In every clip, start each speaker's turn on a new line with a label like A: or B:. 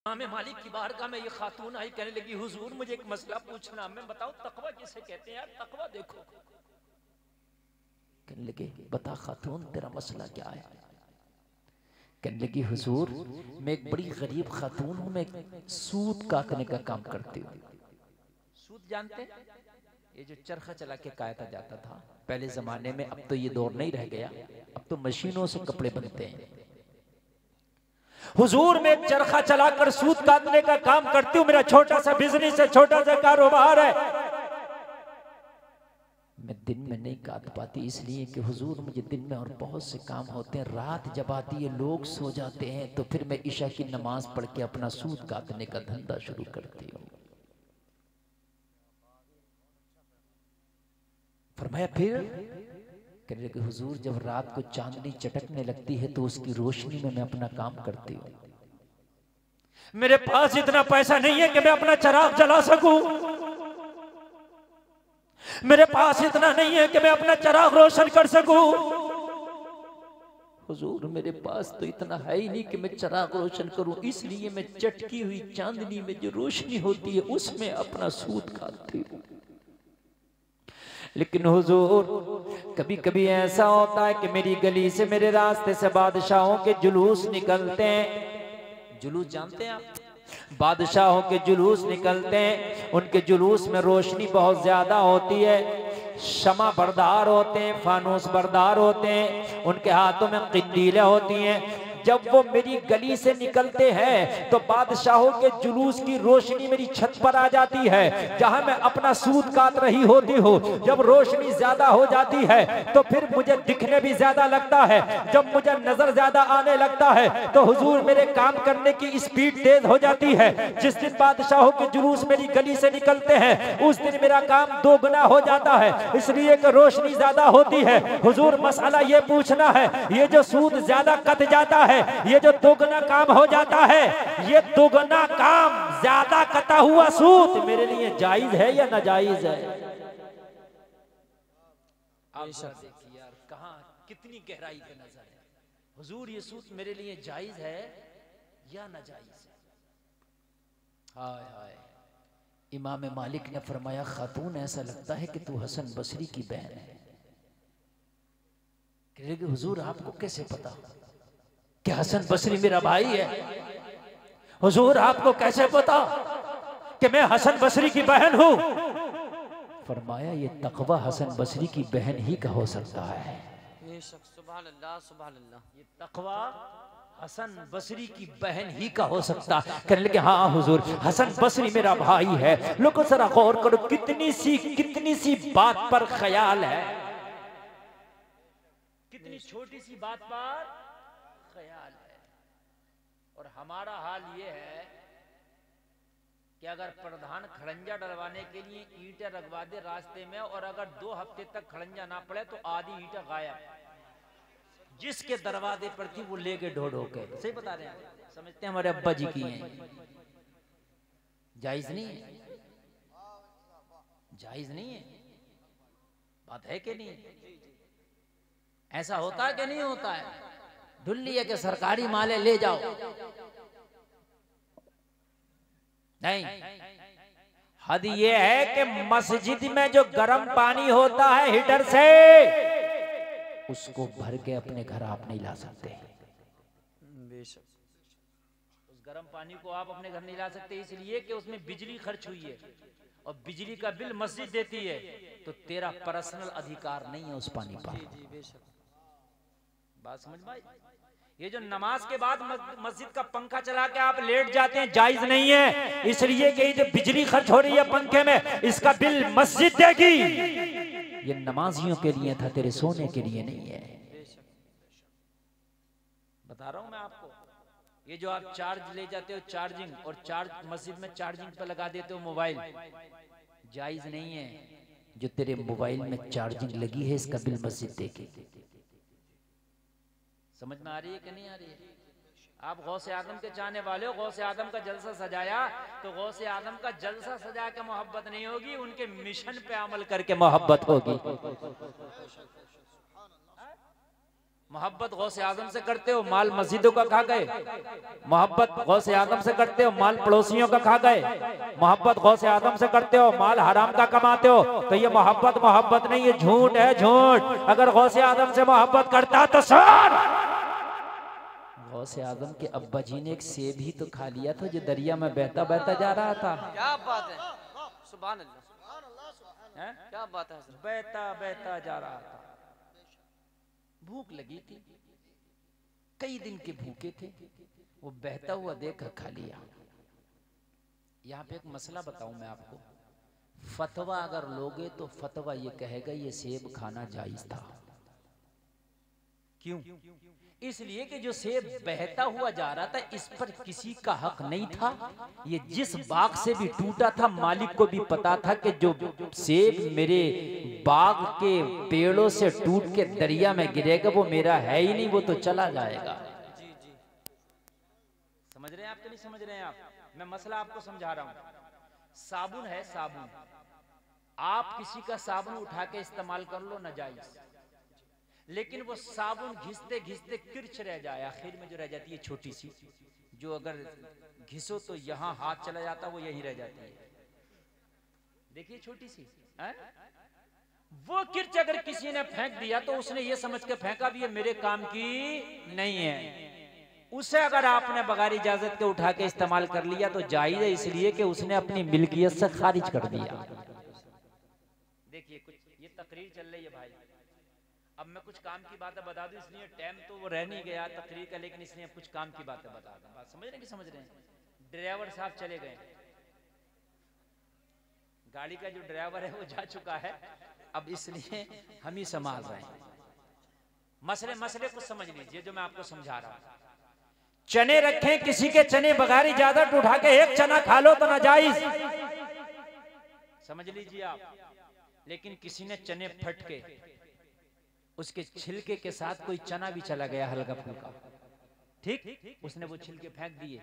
A: इमाम मालिक की बारगाह में ये खातून आई, कहने लगी हुजूर मुझे एक मसला पूछना, मैं बताओ तकवा किसे कहते हैं यार, तकवा देखो। कहने लगे बता खातून तेरा मसला क्या है। कहने लगी हुजूर मैं एक बड़ी गरीब खातून हूं, मैं सूत काटने का काम करती हूँ। सूत जानते हैं, ये जो चरखा चला के काटा जाता था पहले जमाने में, अब तो ये दौर नहीं रह गया, अब तो मशीनों से कपड़े बनते हैं। हुजूर मैं चरखा चलाकर सूत काटने का काम करती हूँ, मेरा छोटा सा बिजनेस है, छोटा सा कारोबार है। मैं दिन में नहीं काट पाती इसलिए कि हुजूर मुझे दिन में और बहुत से काम होते हैं, रात जब आती है लोग सो जाते हैं तो फिर मैं ईशा की नमाज पढ़ के अपना सूत काटने का धंधा शुरू करती हूँ। फरमाया फिर, कहने लगे हुजूर जब रात को चांदनी चटकने लगती है तो उसकी रोशनी में मैं अपना काम करती हूँ। मेरे पास इतना पैसा नहीं है कि मैं अपना चिराग जला सकूं, मेरे पास इतना नहीं है कि मैं अपना चिराग रोशन कर सकूं। हुजूर मेरे पास तो इतना है ही नहीं कि मैं चिराग रोशन करूं, इसलिए मैं चटकी हुई चांदनी में जो रोशनी होती है उसमें अपना सूत काटती हूं। लेकिन हुजूर कभी कभी ऐसा होता है कि मेरी गली से, मेरे रास्ते से बादशाहों के जुलूस निकलते हैं। जुलूस जानते हैं आप, बादशाहों के जुलूस निकलते हैं, उनके जुलूस में रोशनी बहुत ज्यादा होती है, शमा बरदार होते हैं, फानूस बरदार होते हैं, उनके हाथों में किंदीलें होती हैं। जब वो मेरी गली से निकलते हैं तो बादशाहों के जुलूस की रोशनी मेरी छत पर आ जाती है जहां मैं अपना सूत काट रही होती हूँ। जब रोशनी ज्यादा हो जाती है तो फिर मुझे दिखने भी ज्यादा लगता है, जब मुझे नजर ज्यादा आने लगता है तो हुजूर मेरे काम करने की स्पीड तेज हो जाती है। जिस दिन बादशाहों के जुलूस मेरी गली से निकलते हैं उस दिन मेरा काम दोगुना हो जाता है, इसलिए कि रोशनी ज्यादा होती है। हुजूर मसला ये पूछना है, ये जो सूत ज्यादा कट जाता है, ये जो दोगुना काम हो जाता है, ये दोगुना काम ज्यादा कटा हुआ सूत मेरे लिए जायज है या नाजायज है? आप देखिए यार कहां कितनी गहराई का नजर है। हुजूर ये सूत मेरे लिए जायज है या नाजायज है? हाय हाय। इमाम मालिक ने फरमाया खातून ऐसा लगता है कि तू हसन बसरी की बहन है। कह रहे हुजूर आपको कैसे पता कि हसन बसरी मेरा भाई है? हुजूर आपको कैसे पता कि मैं हसन बसरी की बहन हूं? फरमाया ये तकवा हसन बसरी की बहन ही का हो सकता है। सुभान अल्लाह सुभान अल्लाह। ये तकवा हसन बसरी की बहन ही का हो सकता है। कहने लगे हाँ हुजूर हसन बसरी मेरा भाई है। लोगों जरा गौर करो कितनी सी बात पर ख्याल है, कितनी छोटी सी बात पर ख्याल है। और हमारा हाल ये है कि अगर प्रधान खड़ंजा डलवाने के लिए ईंटें रखवा दे रास्ते में और अगर 2 हफ्ते तक खड़ंजा ना पड़े तो आधी ईंटें गायब, जिसके दरवाजे पर थी वो लेके ढो ढो के। सही बता रहे हैं, समझते हैं हमारे अब्बा जी की हैं। जायज नहीं है, जायज नहीं है, बात है कि नहीं? ऐसा होता है कि नहीं होता है? ढुल्ली है कि सरकारी माले ले जाओ, नहीं। हद ये है कि मस्जिद में जो गर्म पानी होता है हीटर से, उसको भर के अपने घर आप नहीं ला सकते। बेशक उस गर्म पानी को आप अपने घर नहीं ला सकते, इसलिए कि उसमें बिजली खर्च हुई है और बिजली का बिल मस्जिद देती है, तो तेरा पर्सनल अधिकार नहीं है उस पानी पर। बात समझ भाई? ये जो नमाज के बाद मस्जिद का पंखा चला के आप लेट जाते हैं जायज नहीं है, इसलिए कि जो बिजली खर्च हो रही है पंखे में इसका बिल मस्जिद देगी। ये नमाजियों के लिए था, तेरे सोने के लिए नहीं है। बता रहा हूं मैं आपको। ये जो आप चार्ज ले जाते हो चार्जिंग, और चार्ज मस्जिद में चार्जिंग पे लगा देते हो मोबाइल, जायज नहीं है। जो तेरे मोबाइल में चार्जिंग लगी है इसका बिल मस्जिद देगी। समझ में आ रही है कि नहीं आ रही है? आप गौसे आदम के चाहने वाले हो, गौसे आदम का जलसा सजाया तो गौसे आदम का जलसा सजा के मोहब्बत नहीं होगी, उनके मिशन पे अमल करके मोहब्बत होगी। मोहब्बत गौसे आजम से करते हो, माल मस्जिदों का खा गए। मोहब्बत गौसे आजम से करते हो, माल पड़ोसियों का खा गए। मोहब्बत गौसे आजम से करते हो, माल हराम का कमाते हो। तो ये मोहब्बत नहीं, ये झूठ है, झूठ। अगर गौसे आजम से मोहब्बत करता तो सुन, गौसे आजम के अब्बा जी ने एक सेब ही तो खा लिया था जो दरिया में बहता बहता जा रहा था।
B: क्या बात है, सुभान अल्लाह, क्या बात है।
A: बहता बहता जा रहा था, भूख लगी थी, कई दिन के भूखे थे, वो बहता हुआ देख खा लिया। यहाँ पे एक मसला बताऊं मैं आपको, फतवा अगर लोगे तो फतवा ये कहेगा ये सेब खाना जायज था। क्यों? इसलिए कि जो सेब बहता हुआ जा रहा था इस पर किसी का हक नहीं था। ये जिस बाग से भी टूटा था मालिक को भी पता था कि जो सेब मेरे बाग के पेड़ों से टूट के दरिया में गिरेगा वो मेरा है ही नहीं, वो तो चला जाएगा।
B: जी जी,
A: समझ रहे हैं आप कि नहीं समझ रहे हैं आप? मैं मसला आपको समझा रहा हूं। साबुन है, साबुन, आप किसी का साबुन उठा के इस्तेमाल कर लो नाजायज, लेकिन वो साबुन घिसते घिसते किरच रह जाए, आखिर में जो रह जाती है छोटी सी, जो अगर घिसो तो यहाँ हाथ चला जाता वो यही रह जाती है, देखिए छोटी सी है? वो किरच अगर किसी ने फेंक दिया तो उसने ये समझ के फेंका भी ये मेरे काम की नहीं है। उसे अगर आपने बगैर इजाजत के उठा के इस्तेमाल कर लिया तो जायज है, इसलिए कि उसने अपनी मिल्कियत से खारिज कर दिया। देखिए कुछ ये तकरीर चल रही है भाई, अब मैं कुछ काम की बातें बता दूं, इसलिए टाइम तो वो रह नहीं गया तकरीर का, लेकिन इसलिए कुछ काम की बातें बता दूं। बात समझ रहे हैं कि समझ रहे हैं? ड्राइवर साहब चले गए, गाड़ी का जो ड्राइवर है वो जा चुका है, अब इसलिए हम ही संभाल रहे हैं। मसले कुछ समझ लीजिए जो मैं आपको समझा रहा हूं। चने रखे, किसी के चने बगैर इजाजत उठा के एक चना खा लो तो नाजायज, समझ लीजिए आप। लेकिन किसी ने चने फट के उसके छिलके के साथ कोई चना भी चला गया हल्का फुल्का, ठीक, उसने वो छिलके फेंक दिए,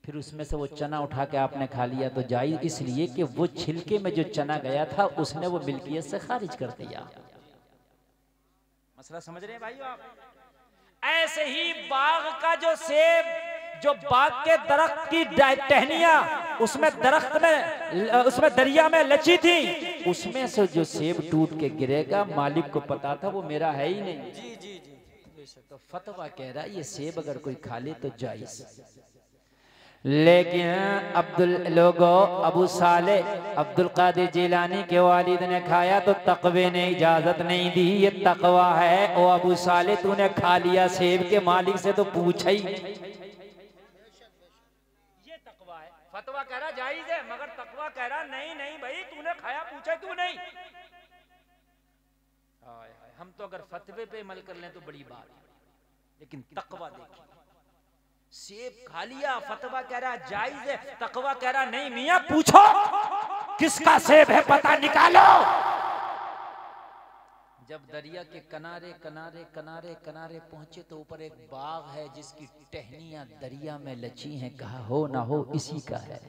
A: फिर उसमें से वो चना उठा के आपने खा लिया तो जायज, इसलिए कि वो छिलके में जो चना गया था उसने वो मिल्कियत से खारिज कर दिया। मसला समझ रहे हैं भाइयों आप? ऐसे ही बाग का जो सेब, जो बाग के दरख्त की टहनियां उसमें दरख्त में उसमें दरिया में लची थी, उसमें से जो सेब टूट के गिरेगा मालिक को पता था वो मेरा है ही नहीं।
B: जी जी जी,
A: तो फतवा कह रहा है ये सेब अगर कोई खा ले तो जायज। लेकिन अबू साले अब्दुल कादिर जिलानी के वालिद ने खाया तो तकवे ने इजाजत नहीं दी, ये तकवा है। ओ अबू साले तूने खा लिया सेब के मालिक से तो पूछा ही, ये तकवा है। फतवा कह रहा जायज है, मगर तकवा कह रहा नहीं नहीं भाई तूने खाया, पूछा क्यों नहीं? हम तो अगर फतवे पे अमल कर लें तो बड़ी बात है, लेकिन तकवा देखिए, सेब खा लिया, फतवा कह रहा जायज है, तकवा कह रहा नहीं मियां पूछो किसका सेब है पता निकालो। जब दरिया के किनारे किनारे किनारे किनारे पहुंचे तो ऊपर एक बाग है जिसकी टहनियां दरिया में लची हैं, कहा हो ना हो इसी का है।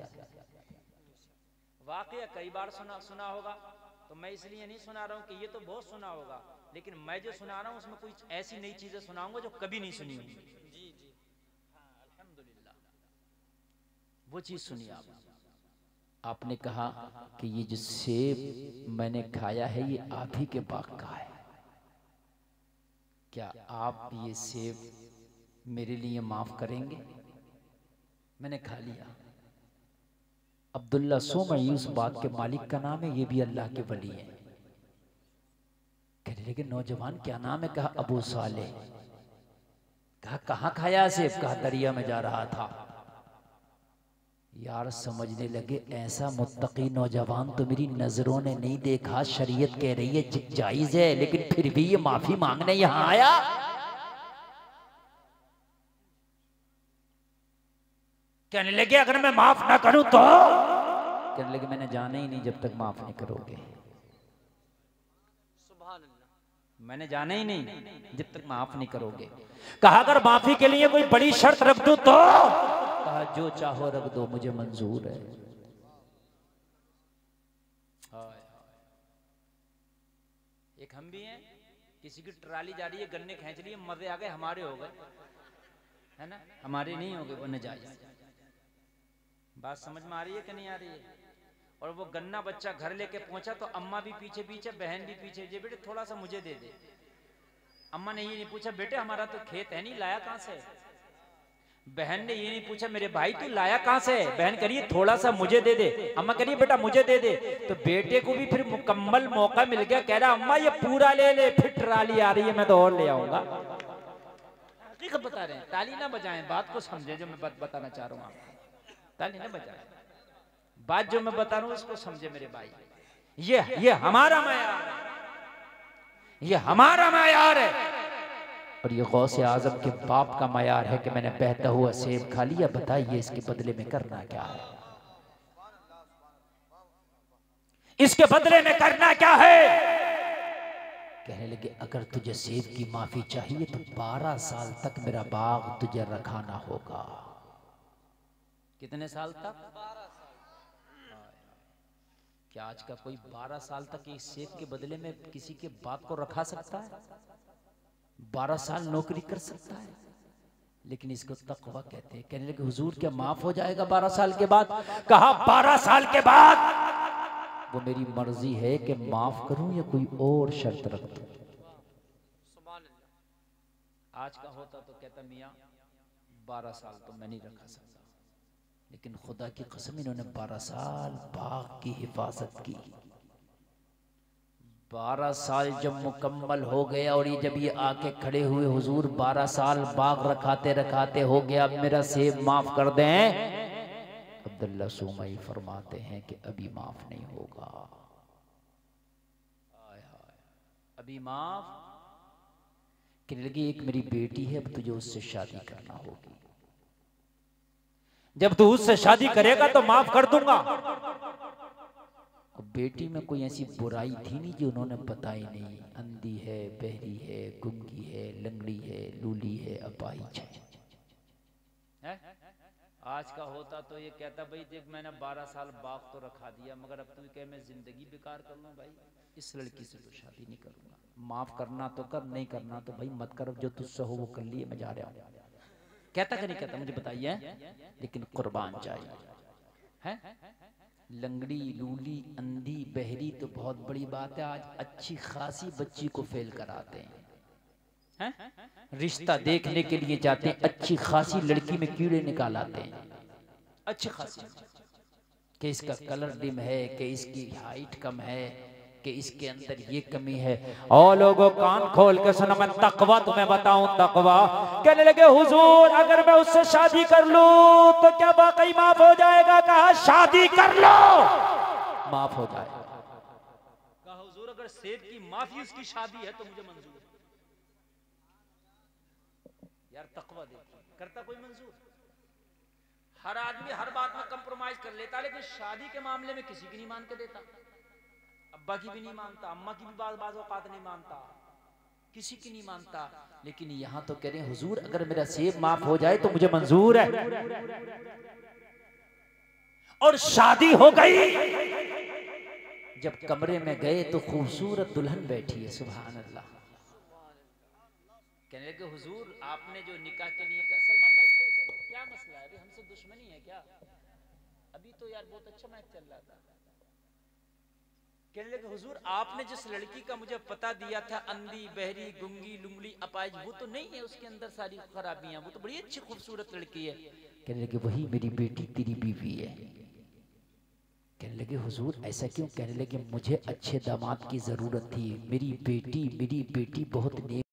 A: वाकया कई बार सुना होगा, तो मैं इसलिए नहीं सुना रहा हूं कि ये तो बहुत सुना होगा, लेकिन मैं जो सुना रहा हूं उसमें कुछ ऐसी नई चीजें सुनाऊंगा जो कभी नहीं सुनी होंगी।
B: जी जी,
A: अल्हम्दुलिल्लाह, वो चीज सुनिए आप। आपने कहा कि ये जो सेब मैंने खाया है ये आप ही के बाग का है, क्या आप ये सेब मेरे लिए माफ करेंगे? मैंने खा लिया। अब्दुल्ला सोमई उस बाग के मालिक का नाम है, ये भी अल्लाह के वली है। कहने लगे नौजवान क्या नाम है? कहा अबू साले। कहा कहाँ खाया सेब? कहा दरिया में जा रहा था। यार समझने लगे ऐसा मुत्तकी नौजवान तो मेरी नजरों ने नहीं देखा, शरीयत कह रही है जायज है, लेकिन फिर भी ये माफी मांगने यहां आया। कहने लगे अगर मैं माफ ना करूं तो? कहने लगे मैंने जाना ही नहीं जब तक माफ नहीं करोगे।
B: सुभान अल्लाह,
A: मैंने जाना ही नहीं जब तक माफ नहीं करोगे। कहा अगर माफी के लिए कोई बड़ी शर्त रख दूं तो? कहा जो चाहो रख दो मुझे मंजूर है। एक हम भी हैं किसी की ट्राली जा रही है, गन्ने खींच रही है, मजे आ गए, हमारे हो गए, है ना, हमारे नहीं हो गए, वो नजायज। बात समझ में आ रही है कि नहीं आ रही है? और वो गन्ना बच्चा घर लेके पहुंचा तो अम्मा भी पीछे पीछे, बहन भी पीछे, जे बेटे थोड़ा सा मुझे दे दे। अम्मा ने ये नहीं पूछा बेटे हमारा तो खेत है नहीं, लाया कहां से? बहन ने ये नहीं पूछा मेरे भाई तू लाया कहां से? बहन करिए थोड़ा सा मुझे दे दे, अम्मा करिए बेटा मुझे दे दे। तो बेटे को भी फिर मुकम्मल मौका मिल गया, कह रहा अम्मा ये पूरा ले ले, फिर ट्राली आ रही है, मैं तो और ले आऊंगा। हकीकत बता रहे हैं, ताली ना बजाएं, बात को समझे जो मैं बताना चाह रहा हूँ आपको, ताली ना बजाएं, बात जो मैं बता रहा हूँ उसको समझे मेरे भाई। ये हमारा मयार है, ये हमारा मयार है, और ये गौसे आजम के बाप का मयार है कि मैंने बहता हुआ सेब खा लिया, बताइए इसके बदले में करना क्या है? इसके बदले में करना क्या है? कहने लगे अगर तुझे सेब की माफी चाहिए तो 12 साल तक मेरा बाग तुझे रखाना होगा। कितने साल तक? 12 साल। क्या आज का कोई 12 साल तक इस सेब के बदले में किसी के बाप को रखा सकता है? 12 साल नौकरी कर सकता है? लेकिन इसको तकवा कहते हैं। कहने लगे हुजूर क्या माफ हो जाएगा 12 साल के बाद? कहा 12 साल के बाद वो मेरी मर्जी है कि माफ करूं या कोई और शर्त रख दूं। आज का होता तो कहता मियां 12 साल तो मैं नहीं रखा सकता, लेकिन खुदा की कसम इन्होंने 12 साल बाग की हिफाजत की। 12 साल जब मुकम्मल हो गया और ये जब ये आके खड़े हुए हुजूर 12 साल बाग रखाते रखाते हो गया, अब मेरा सेब माफ कर दें। अब्दुल्ला सुमई फरमाते हैं कि अभी माफ नहीं होगा, अभी माफ। कहने लगी एक मेरी बेटी है, अब तुझे उससे शादी करना होगी, जब तू उससे शादी करेगा तो माफ कर दूंगा। बेटी में कोई ऐसी बुराई थी नहीं जो उन्होंने बताई नहीं। अंधी है, बहरी है, गुंगी है, लंगड़ी है, लूली है, अपाहिज है। आज का होता तो ये कहता भाई देख मैंने 12 साल बाग तो रखा दिया, मगर अब तू कहे मैं जिंदगी बेकार कर लूं, भाई इस लड़की से तो शादी नहीं करूंगा। माफ करना तो कर, नहीं करना तो भाई मत कर, जो तुझसे हो वो कर लिए, मैं जा रहा हूं। कहता कि नहीं कहता मुझे बताइए, लेकिन कुर्बान चाहिए है। लंगड़ी, लूली, अंधी, बहरी तो बहुत बड़ी बात है, आज अच्छी खासी बच्ची को फेल कराते हैं, रिश्ता देखने के लिए जाते हैं, अच्छी खासी लड़की में कीड़े निकाल आते हैं, अच्छी खासी, कि इसका कलर डिम है, कि इसकी हाइट कम है, कि इसके अंदर ये कमी है। और लोगों कान खोल के सुनो, मैं तकवा तुम्हें बताऊं, तकवा। कहने लगे हुजूर अगर मैं उससे शादी कर लूं तो क्या वाकई माफ हो जाएगा? कहा शादी कर लो माफ हो जाएगा। कहा हुजूर अगर सेब की माफी उसकी शादी है तो मुझे मंजूर। यार तकवा देखिए, करता कोई मंजूर? हर आदमी हर बात में कंप्रोमाइज कर लेता, लेकिन शादी के मामले में किसी की नहीं मान के देता। अब्बा की भी नहीं मानता, अम्मा की भी बाज़ औकात नहीं मानता, किसी की नहीं मानता। लेकिन यहाँ तो कह रहे हैं हुजूर अगर मेरा सेब माफ हो जाए तो मुझे मंजूर है। और शादी हो गई। जब कमरे में गए तो खूबसूरत दुल्हन बैठी है, सुभान अल्लाह। कहने लगे हुजूर आपने जो निकाह के लिए कहा, सलमान भाई सही करो, क्या मसला है? अभी हमसे दुश्मनी है क्या? अभी तो यार बहुत अच्छा मैच चल रहा था। कहने लगे हुजूर आपने जिस लड़की का मुझे पता दिया था, अंधी, बहरी, गुंगी, लुंगली, अपाहिज, वो तो नहीं है, उसके अंदर सारी खराबियां, वो तो बड़ी अच्छी खूबसूरत लड़की है। कहने लगे वही मेरी बेटी तेरी बीवी है। कहने लगे हुजूर ऐसा क्यों? कहने लगे मुझे अच्छे दामाद की जरूरत थी, मेरी बेटी बहुत नेक